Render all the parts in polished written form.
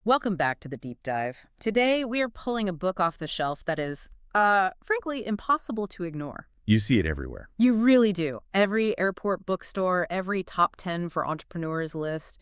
Welcome back to the deep dive. Today, we are pulling a book off the shelf that is, frankly, impossible to ignore. You see it everywhere. You really do. Every airport bookstore, every top 10 for entrepreneurs list.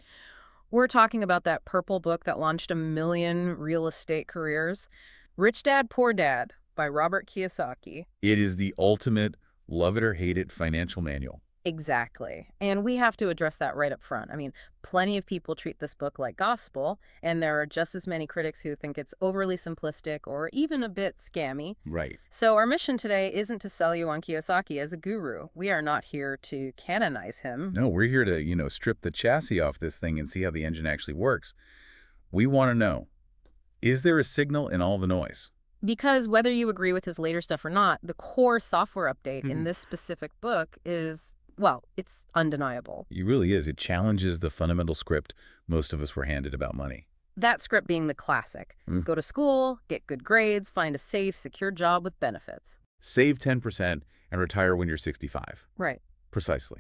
We're talking about that purple book that launched a million real estate careers, Rich Dad, Poor Dad by Robert Kiyosaki. It is the ultimate love it or hate it financial manual. Exactly. And we have to address that right up front. I mean, plenty of people treat this book like gospel, and there are just as many critics who think it's overly simplistic or even a bit scammy. Right. So our mission today isn't to sell you on Kiyosaki as a guru. We are not here to canonize him. No, we're here to, strip the chassis off this thing and see how the engine actually works. We want to know, is there a signal in all the noise? Because whether you agree with his later stuff or not, the core software update in this specific book is, well, it's undeniable. It really is. It challenges the fundamental script most of us were handed about money. That script being the classic. Go to school, get good grades, find a safe, secure job with benefits. Save 10% and retire when you're 65. Right. Precisely.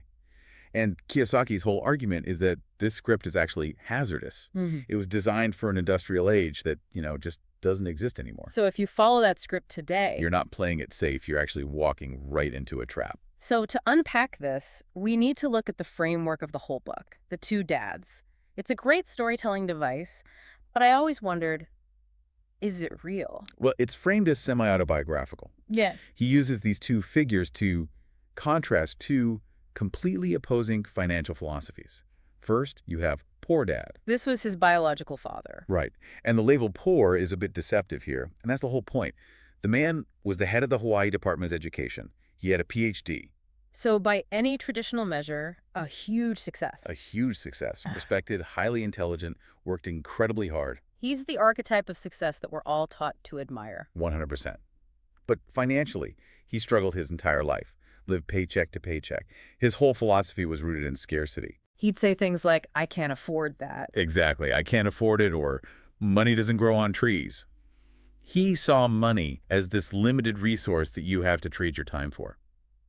And Kiyosaki's whole argument is that this script is actually hazardous. It was designed for an industrial age that, just doesn't exist anymore. So if you follow that script today... You're not playing it safe. You're actually walking right into a trap. So to unpack this, we need to look at the framework of the whole book, the two dads. It's a great storytelling device, but I always wondered, is it real? Well, it's framed as semi-autobiographical. Yeah. He uses these two figures to contrast two completely opposing financial philosophies. First, you have poor dad. This was his biological father. Right. And the label poor is a bit deceptive here, and that's the whole point. The man was the head of the Hawaii Department of Education. He had a PhD. So by any traditional measure, a huge success. A huge success. Respected, highly intelligent, worked incredibly hard. He's the archetype of success that we're all taught to admire. 100%. But financially, he struggled his entire life, lived paycheck to paycheck. His whole philosophy was rooted in scarcity. He'd say things like, I can't afford that. Exactly. I can't afford it, or money doesn't grow on trees. He saw money as this limited resource that you have to trade your time for.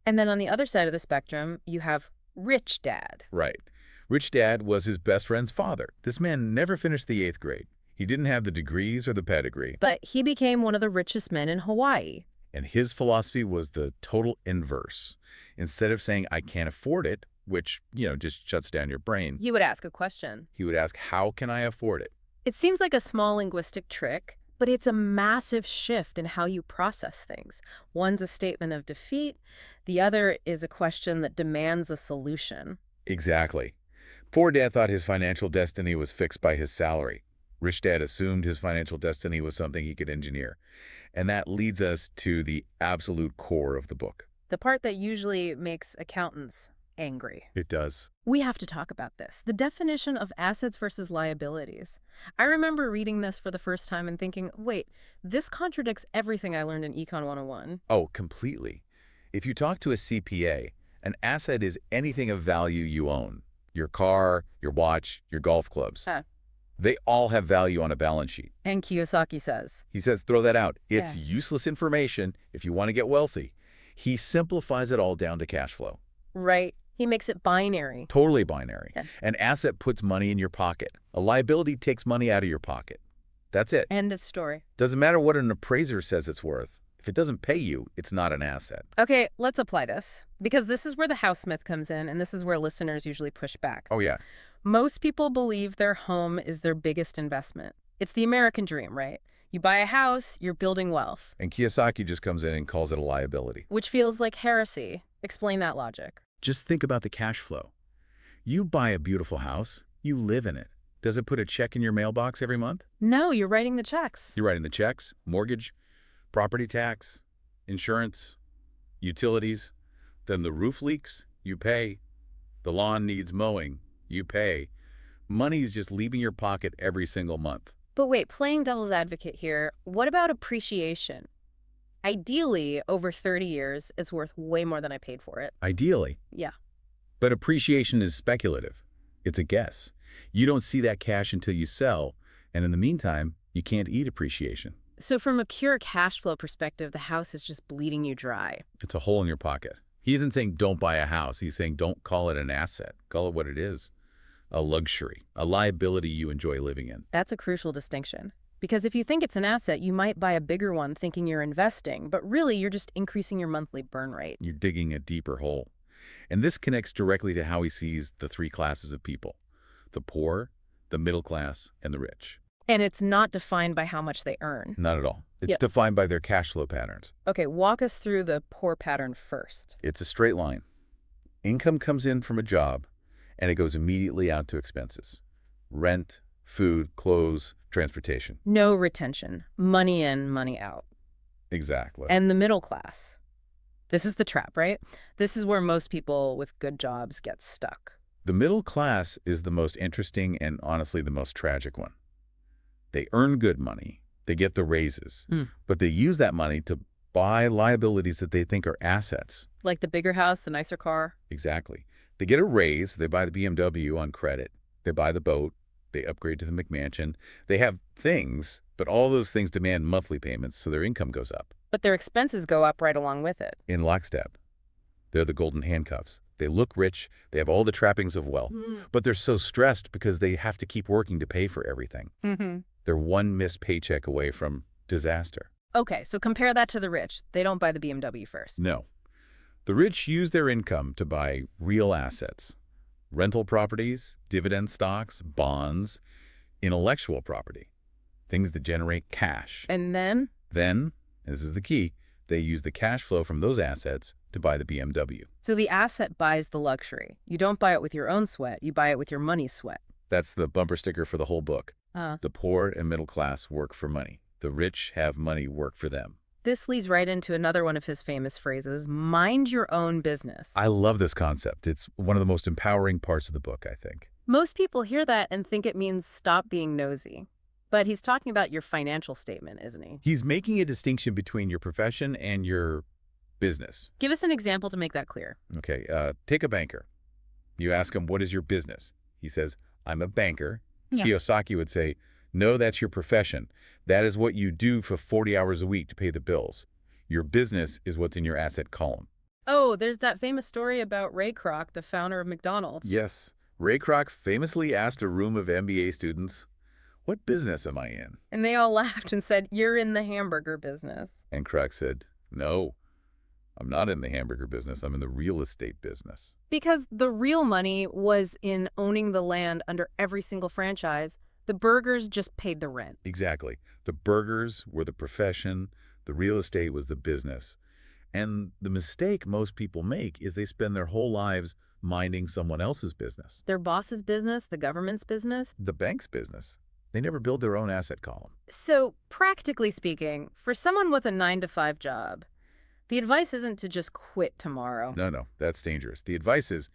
And then on the other side of the spectrum, you have Rich Dad. Right. Rich Dad was his best friend's father. This man never finished the 8th grade. He didn't have the degrees or the pedigree. But he became one of the richest men in Hawaii. And his philosophy was the total inverse. Instead of saying, I can't afford it, which, just shuts down your brain, You would ask a question. he would ask, how can I afford it? It seems like a small linguistic trick, but it's a massive shift in how you process things. One's a statement of defeat. The other is a question that demands a solution. Exactly. Poor dad thought his financial destiny was fixed by his salary. Rich dad assumed his financial destiny was something he could engineer. And that leads us to the absolute core of the book. The part that usually makes accountants angry. It does. We have to talk about this. The definition of assets versus liabilities. I remember reading this for the first time and thinking, wait, this contradicts everything I learned in Econ 101. Oh, completely. If you talk to a CPA, an asset is anything of value you own. Your car, your watch, your golf clubs. They all have value on a balance sheet. And Kiyosaki says, He says, throw that out. It's Yeah. useless information if you want to get wealthy. He simplifies it all down to cash flow. right, he makes it binary. Totally binary. Yeah. An asset puts money in your pocket. A liability takes money out of your pocket. That's it. End of story. Doesn't matter what an appraiser says it's worth. If it doesn't pay you, it's not an asset. Okay, let's apply this. Because this is where the house myth comes in, and this is where listeners usually push back. Oh, yeah. Most people believe their home is their biggest investment. It's the American dream, right? You buy a house, you're building wealth. And Kiyosaki just comes in and calls it a liability. Which feels like heresy. Explain that logic. Just think about the cash flow. You buy a beautiful house, you live in it. Does it put a check in your mailbox every month? No, you're writing the checks. You're writing the checks, mortgage, property tax, insurance, utilities. Then the roof leaks, you pay. The lawn needs mowing, you pay. Money's just leaving your pocket every single month. But wait, playing devil's advocate here, what about appreciation? Ideally, over 30 years, it's worth way more than I paid for it. Ideally. Yeah. But appreciation is speculative. It's a guess. You don't see that cash until you sell, and in the meantime, you can't eat appreciation. So from a pure cash flow perspective, the house is just bleeding you dry. It's a hole in your pocket. He isn't saying don't buy a house. He's saying don't call it an asset. Call it what it is. a luxury, a liability you enjoy living in. That's a crucial distinction. Because if you think it's an asset, you might buy a bigger one thinking you're investing, but really you're just increasing your monthly burn rate. You're digging a deeper hole. And this connects directly to how he sees the three classes of people: the poor, the middle class, and the rich. And it's not defined by how much they earn. Not at all. It's Yep. defined by their cash flow patterns. Okay, walk us through the poor pattern first. It's a straight line. Income comes in from a job, and it goes immediately out to expenses: rent, food, clothes, transportation. No retention. Money in, money out. Exactly. And the middle class. This is the trap, right? This is where most people with good jobs get stuck. The middle class is the most interesting and honestly the most tragic one. They earn good money, they get the raises, but they use that money to buy liabilities that they think are assets. Like the bigger house, the nicer car. Exactly. They get a raise, they buy the BMW on credit, they buy the boat, they upgrade to the McMansion. They have things, but all those things demand monthly payments, so their income goes up. But their expenses go up right along with it. In lockstep. They're the golden handcuffs. They look rich, they have all the trappings of wealth, but they're so stressed because they have to keep working to pay for everything. They're one missed paycheck away from disaster. Okay, so compare that to the rich. They don't buy the BMW first. No. The rich use their income to buy real assets: rental properties, dividend stocks, bonds, intellectual property, things that generate cash. And then? Then, this is the key, they use the cash flow from those assets to buy the BMW. So the asset buys the luxury. You don't buy it with your own sweat, you buy it with your money's sweat. That's the bumper sticker for the whole book. Uh, The poor and middle class work for money. The rich have money work for them. This leads right into another one of his famous phrases, mind your own business. I love this concept. It's one of the most empowering parts of the book, I think. Most people hear that and think it means stop being nosy. But he's talking about your financial statement, isn't he? He's making a distinction between your profession and your business. Give us an example to make that clear. Okay, take a banker. You ask him, what is your business? He says, I'm a banker. Yeah. Kiyosaki would say, no, that's your profession. That is what you do for 40 hours a week to pay the bills. Your business is what's in your asset column. Oh, there's that famous story about Ray Kroc, the founder of McDonald's. Yes, Ray Kroc famously asked a room of MBA students, what business am I in? And they all laughed and said, you're in the hamburger business. And Kroc said, no, I'm not in the hamburger business. I'm in the real estate business. Because the real money was in owning the land under every single franchise. The burgers just paid the rent. Exactly. The burgers were the profession. The real estate was the business. And the mistake most people make is they spend their whole lives minding someone else's business. Their boss's business, the government's business. The bank's business. They never build their own asset column. So, practically speaking, for someone with a 9-to-5 job, the advice isn't to just quit tomorrow. No, that's dangerous. The advice is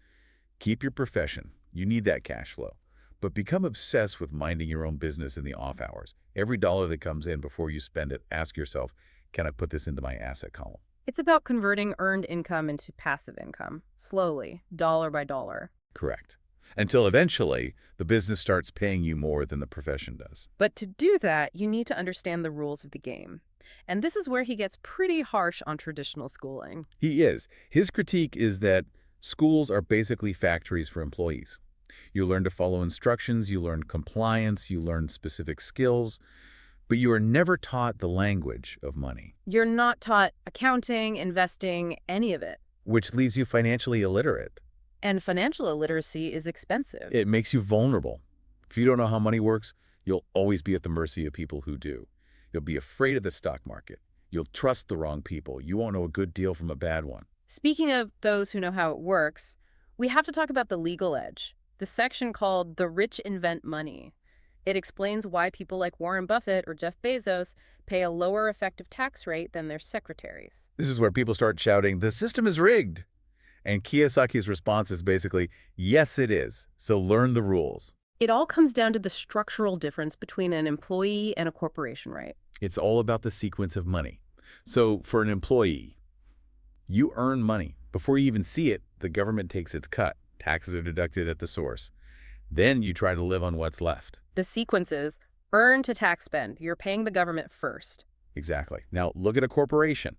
keep your profession. You need that cash flow. But become obsessed with minding your own business in the off hours. Every dollar that comes in, before you spend it, ask yourself, can I put this into my asset column? It's about converting earned income into passive income, slowly, dollar by dollar. Correct. Until eventually, the business starts paying you more than the profession does. But to do that, you need to understand the rules of the game. And this is where he gets pretty harsh on traditional schooling. He is. His critique is that schools are basically factories for employees. You learn to follow instructions, you learn compliance, you learn specific skills, but you are never taught the language of money. You're not taught accounting, investing, any of it. Which leaves you financially illiterate. And financial illiteracy is expensive. It makes you vulnerable. If you don't know how money works, you'll always be at the mercy of people who do. You'll be afraid of the stock market. You'll trust the wrong people. You won't know a good deal from a bad one. Speaking of those who know how it works, we have to talk about the legal edge, the section called The Rich Invent Money. It explains why people like Warren Buffett or Jeff Bezos pay a lower effective tax rate than their secretaries. This is where people start shouting, the system is rigged. And Kiyosaki's response is basically, yes, it is. So learn the rules. It all comes down to the structural difference between an employee and a corporation, right? It's all about the sequence of money. So for an employee, you earn money. Before you even see it, the government takes its cut. Taxes are deducted at the source. Then you try to live on what's left. The sequence is earn to tax spend. You're paying the government first. Exactly. Now look at a corporation.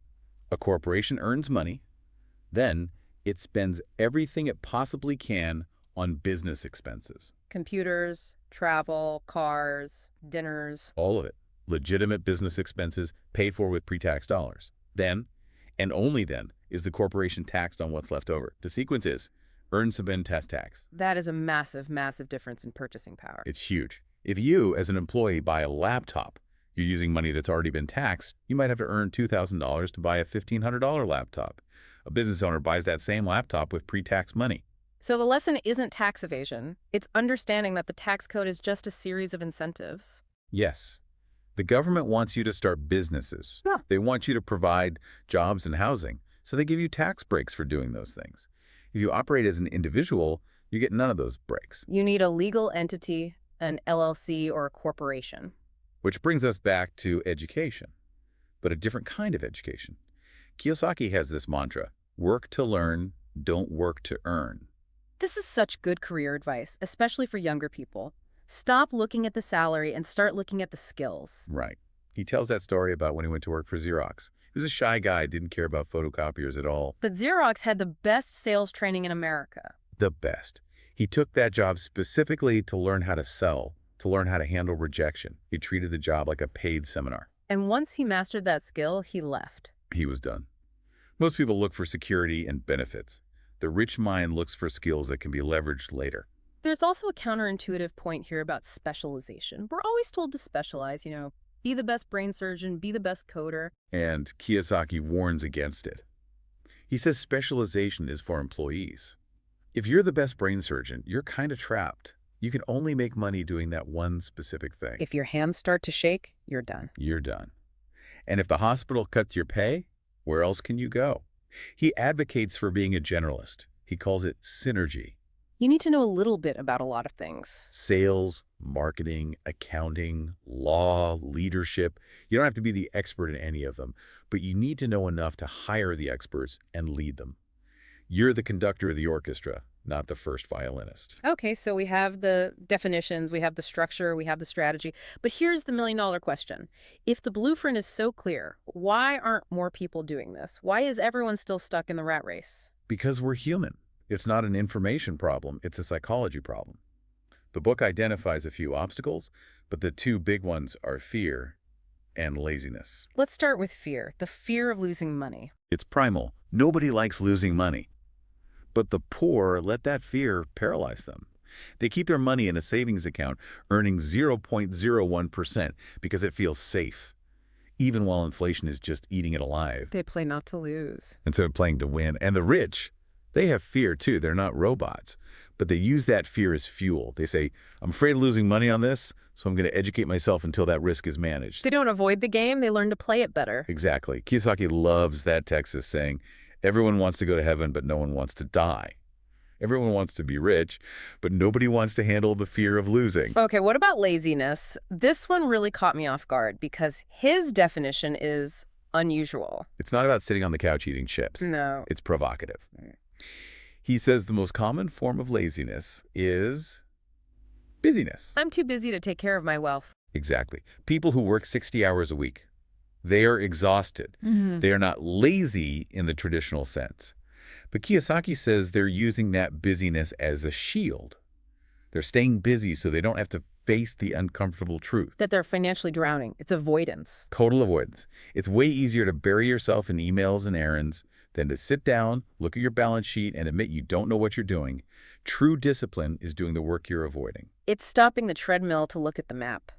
A corporation earns money. Then it spends everything it possibly can on business expenses. Computers, travel, cars, dinners. All of it. Legitimate business expenses paid for with pre-tax dollars. Then, and only then, is the corporation taxed on what's left over. The sequence is earn, subvend, test, tax. That is a massive, massive difference in purchasing power. It's huge. If you, as an employee, buy a laptop, you're using money that's already been taxed, you might have to earn $2,000 to buy a $1,500 laptop. A business owner buys that same laptop with pre-tax money. So the lesson isn't tax evasion. It's understanding that the tax code is just a series of incentives. Yes. The government wants you to start businesses. Yeah. They want you to provide jobs and housing, so they give you tax breaks for doing those things. If you operate as an individual, you get none of those breaks. You need a legal entity, an LLC, or a corporation. Which brings us back to education, but a different kind of education. Kiyosaki has this mantra, work to learn, don't work to earn. This is such good career advice, especially for younger people. Stop looking at the salary and start looking at the skills. Right. He tells that story about when he went to work for Xerox. He was a shy guy, didn't care about photocopiers at all. But Xerox had the best sales training in America. The best. He took that job specifically to learn how to sell, to learn how to handle rejection. He treated the job like a paid seminar. And once he mastered that skill, he left. He was done. Most people look for security and benefits. The rich mind looks for skills that can be leveraged later. There's also a counterintuitive point here about specialization. We're always told to specialize, be the best brain surgeon, be the best coder. And Kiyosaki warns against it. He says specialization is for employees. If you're the best brain surgeon, you're kind of trapped. You can only make money doing that one specific thing. If your hands start to shake, you're done. You're done. And if the hospital cuts your pay, where else can you go? He advocates for being a generalist. He calls it synergy. You need to know a little bit about a lot of things. Sales, marketing, accounting, law, leadership. You don't have to be the expert in any of them, but you need to know enough to hire the experts and lead them. You're the conductor of the orchestra, not the first violinist. Okay, so we have the definitions, we have the structure, we have the strategy. But here's the million-dollar question. If the blueprint is so clear, why aren't more people doing this? Why is everyone still stuck in the rat race? Because we're human. It's not an information problem, it's a psychology problem. The book identifies a few obstacles, but the two big ones are fear and laziness. Let's start with fear, the fear of losing money. It's primal. Nobody likes losing money. But the poor let that fear paralyze them. They keep their money in a savings account, earning 0.01% because it feels safe, even while inflation is just eating it alive. They play not to lose. Instead of playing to win. And the rich, they have fear too. They're not robots. But they use that fear as fuel. They say, I'm afraid of losing money on this, so I'm going to educate myself until that risk is managed. They don't avoid the game, they learn to play it better. Exactly. Kiyosaki loves that text as saying, everyone wants to go to heaven, but no one wants to die. Everyone wants to be rich, but nobody wants to handle the fear of losing. Okay, what about laziness? This one really caught me off guard because his definition is unusual. It's not about sitting on the couch eating chips. No. It's provocative. He says the most common form of laziness is busyness. I'm too busy to take care of my wealth. Exactly. People who work 60 hours a week, they are exhausted. They are not lazy in the traditional sense. But Kiyosaki says they're using that busyness as a shield. They're staying busy so they don't have to face the uncomfortable truth. That they're financially drowning. It's avoidance. Total avoidance. It's way easier to bury yourself in emails and errands than to sit down, look at your balance sheet, and admit you don't know what you're doing. True discipline is doing the work you're avoiding. It's stopping the treadmill to look at the map.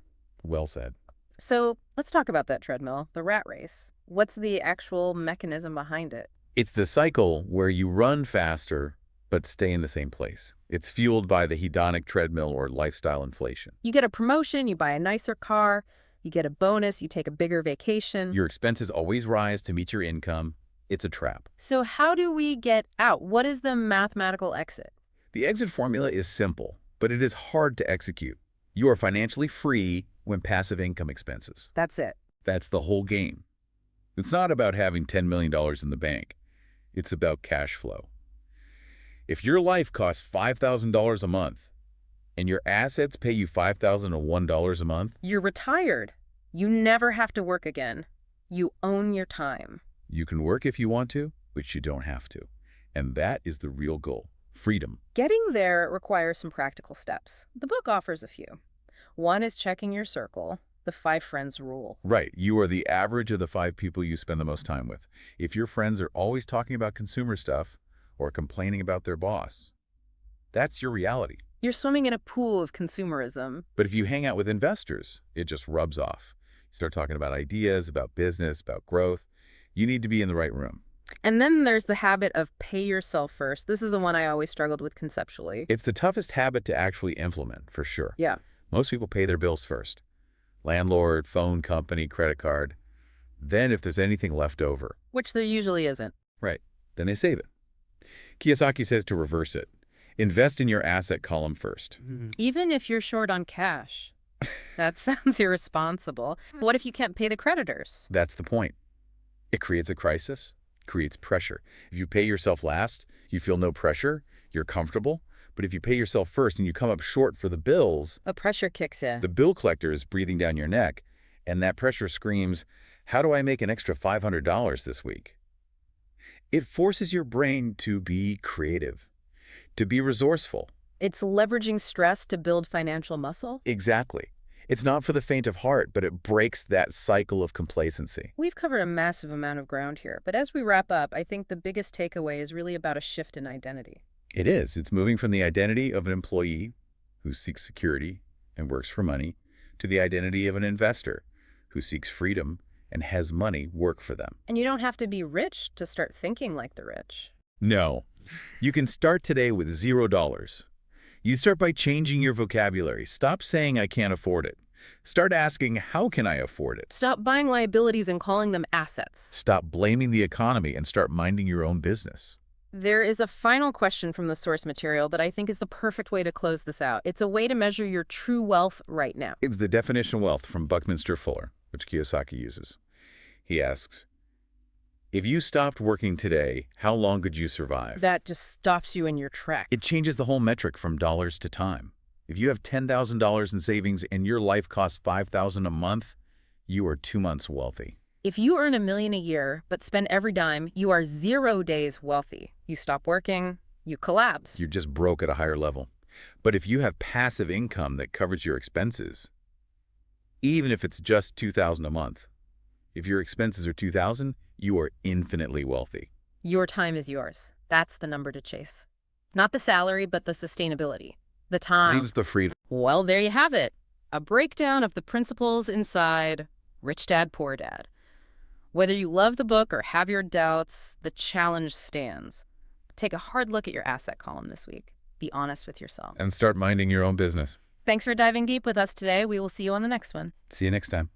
Well said. So let's talk about that treadmill, the rat race. What's the actual mechanism behind it? It's the cycle where you run faster but stay in the same place. It's fueled by the hedonic treadmill or lifestyle inflation. You get a promotion, you buy a nicer car, you get a bonus, you take a bigger vacation. Your expenses always rise to meet your income. It's a trap. So how do we get out? What is the mathematical exit? The exit formula is simple, but it is hard to execute. You are financially free when passive income expenses. That's it. That's the whole game. It's not about having $10 million in the bank. It's about cash flow. If your life costs $5,000 a month and your assets pay you $5,001 a month, you're retired. You never have to work again. You own your time. you can work if you want to, but you don't have to. And that is the real goal. freedom. Getting there requires some practical steps. The book offers a few. One is checking your circle, the 5 friends rule. Right. You are the average of the 5 people you spend the most time with. If your friends are always talking about consumer stuff or complaining about their boss, that's your reality. You're swimming in a pool of consumerism. But if you hang out with investors, it just rubs off. You start talking about ideas, about business, about growth. You need to be in the right room. And then there's the habit of pay yourself first. This is the one I always struggled with conceptually. It's the toughest habit to actually implement, for sure. Yeah. Most people pay their bills first. Landlord, phone company, credit card. Then if there's anything left over, Which there usually isn't. right, then they save it. Kiyosaki says to reverse it. Invest in your asset column first. Even if you're short on cash. That sounds irresponsible. What if you can't pay the creditors? That's the point. It creates a crisis, creates pressure. If you pay yourself last, you feel no pressure, you're comfortable. But if you pay yourself first and you come up short for the bills, The pressure kicks in. the bill collector is breathing down your neck, and that pressure screams, how do I make an extra $500 this week? It forces your brain to be creative, to be resourceful. It's leveraging stress to build financial muscle. Exactly. It's not for the faint of heart, but it breaks that cycle of complacency. We've covered a massive amount of ground here, but as we wrap up, I think the biggest takeaway is really about a shift in identity. It is. It's moving from the identity of an employee who seeks security and works for money to the identity of an investor who seeks freedom and has money work for them. And you don't have to be rich to start thinking like the rich. No. You can start today with $0. You start by changing your vocabulary. Stop saying I can't afford it. Start asking how can I afford it? Stop buying liabilities and calling them assets. Stop blaming the economy and start minding your own business. There is a final question from the source material that I think is the perfect way to close this out. It's a way to measure your true wealth right now. It was the definition of wealth from Buckminster Fuller, which Kiyosaki uses. He asks, if you stopped working today, how long could you survive? That just stops you in your track. It changes the whole metric from dollars to time. If you have $10,000 in savings and your life costs $5,000 a month, you are 2 months wealthy. If you earn $1 million a year but spend every dime, you are 0 days wealthy. You stop working, you collapse. You're just broke at a higher level. But if you have passive income that covers your expenses, even if it's just $2,000 a month, if your expenses are $2,000, you are infinitely wealthy. Your time is yours. That's the number to chase. Not the salary, but the sustainability. The time. Leaves the freedom. Well, there you have it. A breakdown of the principles inside Rich Dad, Poor Dad. Whether you love the book or have your doubts, the challenge stands. Take a hard look at your asset column this week. Be honest with yourself. And start minding your own business. Thanks for diving deep with us today. We will see you on the next one. See you next time.